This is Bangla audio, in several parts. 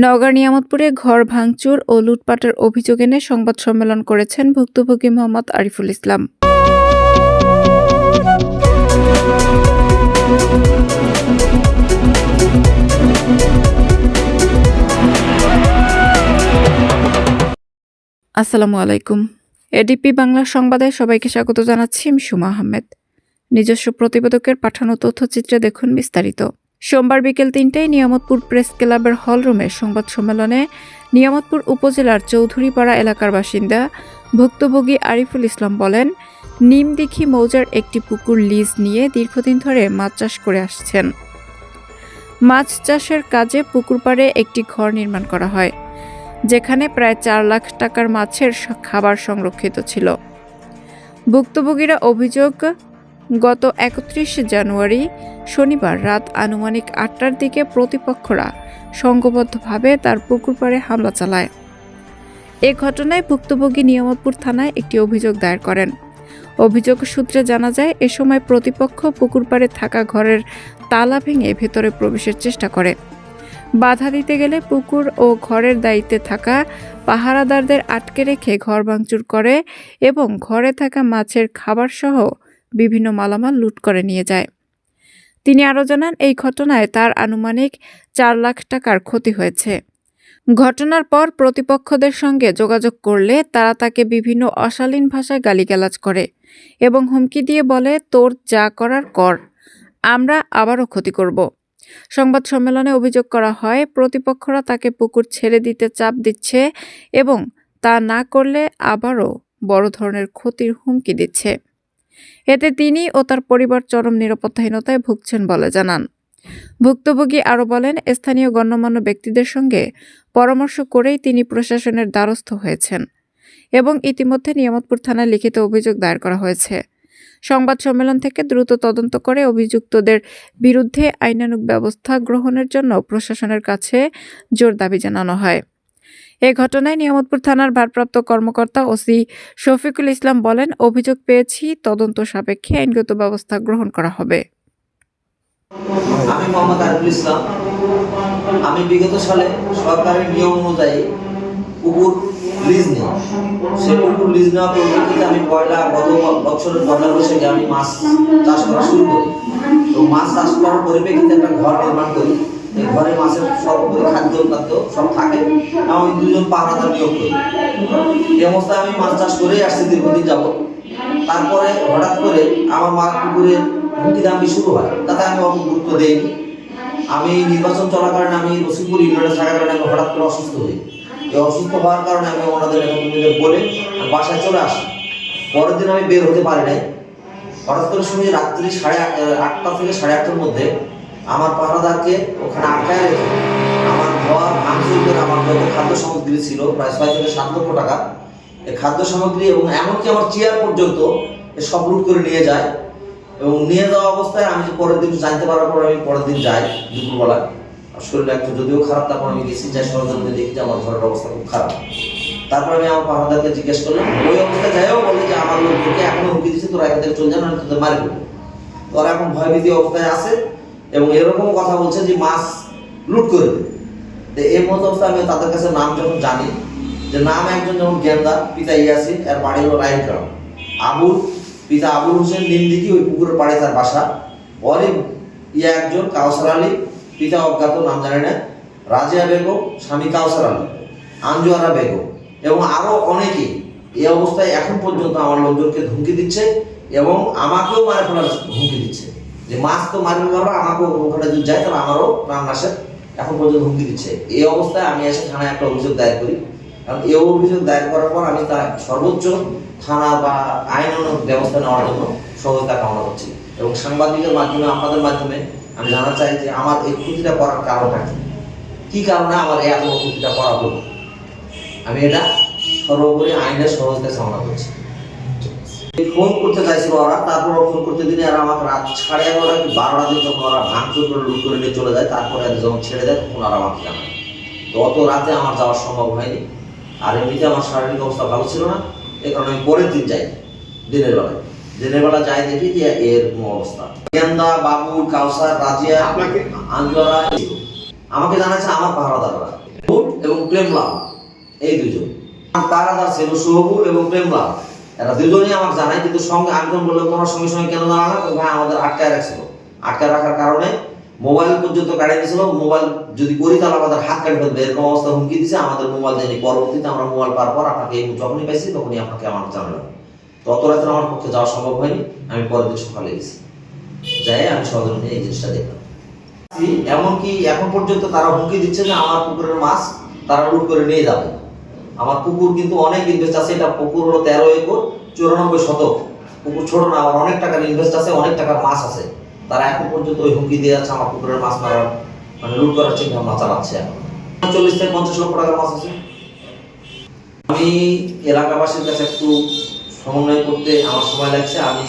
নওগাঁর নিয়ামতপুরে ঘর ভাঙচুর ও লুটপাটের অভিযোগ এনে সংবাদ সম্মেলন করেছেন ভুক্তভোগী মোহাম্মদ আরিফুল ইসলাম। আসসালামু আলাইকুম। এডিপি বাংলা সংবাদে সবাইকে স্বাগত জানাচ্ছি। আমি সুমা আহমেদ। নিজস্ব প্রতিবেদকের পাঠানো তথ্যচিত্রে দেখুন বিস্তারিত। সোমবার বিকেল ৩টায় নিয়ামতপুর প্রেস ক্লাবের হলরুমে সংবাদ সম্মেলনে নিয়ামতপুর উপজেলার চৌধুরীপাড়া এলাকার বাসিন্দা ভুক্তভোগী আরিফুল ইসলাম বলেন, নিমদিঘি মৌজার একটি পুকুর লিজ নিয়ে দীর্ঘদিন ধরে মাছ চাষ করে আসছেন। মাছ চাষের কাজে পুকুর পাড়ে একটি ঘর নির্মাণ করা হয়, যেখানে প্রায় ৪ লাখ টাকার মাছের খাবার সংরক্ষিত ছিল। ভুক্তভোগীরা অভিযোগ, গত ৩১ জানুয়ারি শনিবার রাত আনুমানিক ৮টার দিকে প্রতিপক্ষরা সংঘবদ্ধভাবে তার পুকুর পাড়ে হামলা চালায়। এ ঘটনায় ভুক্তভোগী নিয়ামতপুর থানায় একটি অভিযোগ দায়ের করেন। অভিযোগ সূত্রে জানা যায়, এ সময় প্রতিপক্ষ পুকুর পাড়ে থাকা ঘরের তালা ভেঙে ভেতরে প্রবেশের চেষ্টা করে। বাধা দিতে গেলে পুকুর ও ঘরের দায়িত্বে থাকা পাহারাদারদের আটকে রেখে ঘর ভাঙচুর করে এবং ঘরে থাকা মাছের খাবারসহ বিভিন্ন মালামাল লুট করে নিয়ে যায়। তিনি আরও জানান, এই ঘটনায় তার আনুমানিক ৪ লাখ টাকার ক্ষতি হয়েছে। ঘটনার পর প্রতিপক্ষদের সঙ্গে যোগাযোগ করলে তারা তাকে বিভিন্ন অশালীন ভাষায় গালিগালাজ করে এবং হুমকি দিয়ে বলে, তোর যা করার কর, আমরা আবারও ক্ষতি করব। সংবাদ সম্মেলনে অভিযোগ করা হয়, প্রতিপক্ষরা তাকে পুকুর ছেড়ে দিতে চাপ দিচ্ছে এবং তা না করলে আবারও বড় ধরনের ক্ষতির হুমকি দিচ্ছে। এতে তিনি ও তার পরিবার চরম নিরাপত্তাহীনতায় ভুগছেন বলে জানান। ভুক্তভোগী আরও বলেন, স্থানীয় গণ্যমান্য ব্যক্তিদের সঙ্গে পরামর্শ করেই তিনি প্রশাসনের দ্বারস্থ হয়েছেন এবং ইতিমধ্যে নিয়ামতপুর থানায় লিখিত অভিযোগ দায়ের করা হয়েছে। সংবাদ সম্মেলন থেকে দ্রুত তদন্ত করে অভিযুক্তদের বিরুদ্ধে আইনানুগ ব্যবস্থা গ্রহণের জন্য প্রশাসনের কাছে জোর দাবি জানানো হয়। এ ঘটনায় নিয়ামতপুর থানার ভারপ্রাপ্ত কর্মকর্তা ওসি শফিকুল ইসলাম বলেন, অভিযোগ পেয়েছি, তদন্ত সাপেক্ষে আইনগত ব্যবস্থা গ্রহণ করা হবে। আমি মোহাম্মদ আরিফুল ইসলাম। আমি বিগত সালে সরকারের নিয়ম অনুযায়ী পুকুর লিজ নিই। সেই পুকুর লিজ নেওয়ার পরিপ্রেক্ষিতে আমি গত বছরের পয়লা বৈশাখে আমি মাছ চাষ করা শুরু করি। তো মাছ চাষ করার পরিপ্রেক্ষিতে একটা ঘর নির্মাণ করি। এই ঘরে মাছের সর্বোপরি খাদ্য সব থাকে। আমি 2জন পাহারাদার নিয়োগ করি। এই অবস্থায় আমি মাছ চাষ করেই আসছি দীর্ঘদিন যাবত। তারপরে হঠাৎ করে আমার মাছ পুকুরের হুমকি দামকি শুরু হয়, তাতে আমি অত গুরুত্ব দিইনি। আমি নির্বাচন চলাকালীন আমি রসিকপুর ইউনিয়নে থাকার কারণে আমি হঠাৎ করে অসুস্থ হই। এই অসুস্থ হওয়ার কারণে আমি ওনাদের নেতাকর্মীদের বলে বাসায় চলে আসি। পরের দিন আমি বের হতে পারি নাই। হঠাৎ করে শুনি রাত্রি 8টা থেকে 8:30টার মধ্যে আমার পাহারাদারকে ওখানে আটকায় রেখে আমার ঘর ভাঙচুর করে আমার যত খাদ্য সামগ্রী ছিল প্রায় 6 থেকে 7 লক্ষ টাকা, এই খাদ্য সামগ্রী এবং এমনকি আমার চেয়ার পর্যন্ত সব লুট করে নিয়ে যায়। এবং নিয়ে যাওয়া অবস্থায় আমি পরের দিন জানতে পারার পর আমি পরের দিন যাই দুপুরবেলা। শরীরটা একটু যদিও খারাপ, তারপর আমি গেছি, যাই সরজমিনে দেখি যে আমার ঘরের অবস্থা খুব খারাপ। তারপর আমি আমার পাহারাদারকে জিজ্ঞেস করলাম, ওই অবস্থায় যাইও বলে যে আমার লোককে এখনো হুমকি দিচ্ছে, তোরা এখান থেকে চলে যান, আমি তোদের মারি ফেলবো। তোরা এখন ভয়ভীতি অবস্থায় আছে এবং এরকম কথা বলছে যে মাছ লুট করে দেবে। তো এই মতো অবস্থায় আমি তাদের কাছে নাম যখন জানি, যে নাম একজন যেমন গেন্দা, পিতা ইয়াসিন, এর বাড়ি হলো রাইনগ্রাম। আবুল, পিতা আবুল হোসেন, নিমদিঘি, ওই পুকুরের পাড়ে তার বাসা। অরিফ একজন, কাউসার আলী, পিতা অজ্ঞাত, নাম জানি না। রাজিয়া বেগম, স্বামী কাউসার আলী, আঞ্জুয়ারা বেগম এবং আরো অনেকেই এই অবস্থায় এখন পর্যন্ত আমার লোকজনকে ধমকি দিচ্ছে এবং আমাকেও মারে ফেলার হুমকি দিচ্ছে, যে মাছ তো মারবে পারবে, আমাকেও ওখানে যদি যায় তাহলে আমারও প্রাণ নাশের এখন পর্যন্ত হুমকি দিচ্ছে। এই অবস্থায় আমি এসে থানায় একটা অভিযোগ দায়ের করি। কারণ এই অভিযোগ দায়ের করার পর আমি তার সর্বোচ্চ থানা বা আইনানুগ ব্যবস্থা নেওয়ার জন্য সহযোগিতা কামনা করছি এবং সাংবাদিকের মাধ্যমে, আপনাদের মাধ্যমে আমি জানা চাই যে আমার এই ক্ষতিটা করার কারণটা কি কারণে আমার এত ক্ষতিটা করা হলো। আমি এটা সর্বোপরি আইনের সহযোগিতা কামনা করছি। ফোন করতে চাইছিল ওরা, তারপর ফোন করতে দিনে আর আমাকে রাত 11:30 কি 12টা দিন যখন ওরা ভাঙচুর করে লুট করে নিয়ে চলে যায়, তারপরে যখন ছেড়ে দেয় তখন আর আমাকে জানায়। তো অত রাতে আমার যাওয়া সম্ভব হয়নি। আর এমনিতে আমার শারীরিক অবস্থা ভালো ছিল না, এই কারণে আমি পরের দিন যাই। দিনের বেলা যাই, দেখি যে এরকম অবস্থা। গেন্দা, বাবুল, কাউসার, রাজিয়া, আঞ্জুয়ারা আমাকে জানাচ্ছে আমার পাহারাদাররা। প্রেমলাল, এই দুজন। তার আদার ছিল সোহবুল এবং প্রেমলাল, এরা দুজনেই আমাকে জানায়, কিন্তু সঙ্গে আমি যখন বললাম তোমার সঙ্গে সঙ্গে কেন জানা না, তো ভাই আমাদের আটকায় রাখছিল, আটকায় রাখার কারণে মোবাইল পর্যন্ত কাটিয়ে দিয়েছিল, মোবাইল যদি করি তাহলে আমাদের হাত কাটে ফেলবে এরকম অবস্থা হুমকি দিয়েছে, আমাদের মোবাইল দেয়নি। পরবর্তীতে আমরা মোবাইল পাওয়ার পর আপনাকে যখনই পাইছি তখনই আপনাকে আমার জানালাম। তো অত রাত্রে আমার পক্ষে যাওয়া সম্ভব হয়নি, আমি পরের দিন সকালে গেছি, যাই আমি সহজে এই জিনিসটা দেখলাম। এমনকি এখন পর্যন্ত তারা হুমকি দিচ্ছে যে আমার পুকুরের মাছ তারা লুট করে নিয়ে যাবে। আমার পুকুর কিন্তু অনেক ইনভেস্ট আছে, এটা পুকুর হলো 13 একর 94 শতক, পুকুর ছোট না, আমার অনেক টাকার ইনভেস্ট আছে, অনেক টাকার মাছ আছে। তারা এখন পর্যন্ত ওই হুমকি দিয়ে যাচ্ছে আমার পুকুরের মাছ মারার, মানে লুট করার চিন্তা ভাবনা চালাচ্ছে। এখন 40 থেকে 50 লক্ষ টাকার মাছ আছে। আমি এলাকাবাসীর কাছে একটু সমন্বয় করতে আমার সময় লাগছে। আমি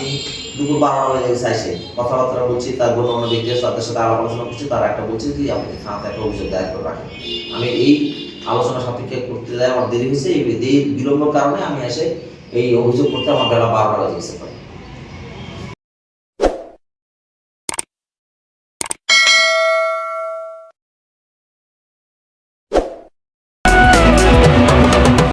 দুপুর 12টা বাজে গেছে এসে কথাবার্তা বলছি, তার গণ্যমান্য ব্যক্তিদের তাদের সাথে আলাপ আলোচনা করছি, তারা একটা বলছে যে আপনি থানাতে একটা অভিযোগ দায়ের করে রাখেন। আমি এই আলোচনা সাপেক্ষে করতে যাই, আমার দেরি হয়েছে, এই বিলম্বের কারণে আমি এসে এই অভিযোগ করতে আমার বেলা 12টা বাজে গেছে।